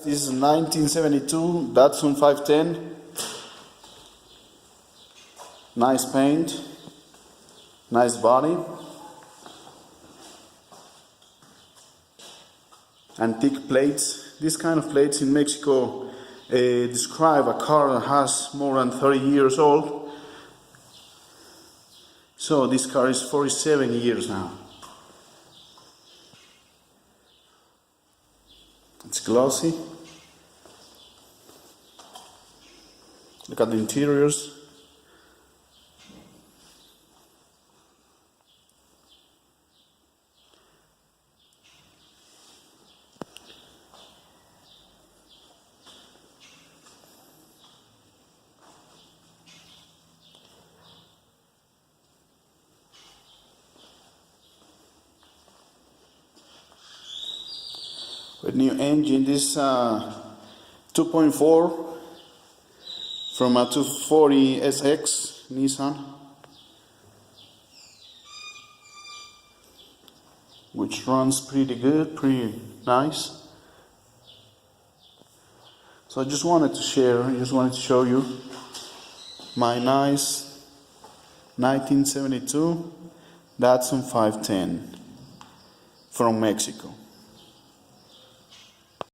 This is 1972 Datsun 510. Nice paint, nice body, antique plates. This kind of plates in Mexico describe a car that has more than 30 years old. So this car is 47 years now. It's glossy. Look at the interiors. With new engine, this 2.4 from a 240 SX Nissan, which runs pretty good, pretty nice. So I just wanted to show you my nice 1972 Datsun 510 from Mexico.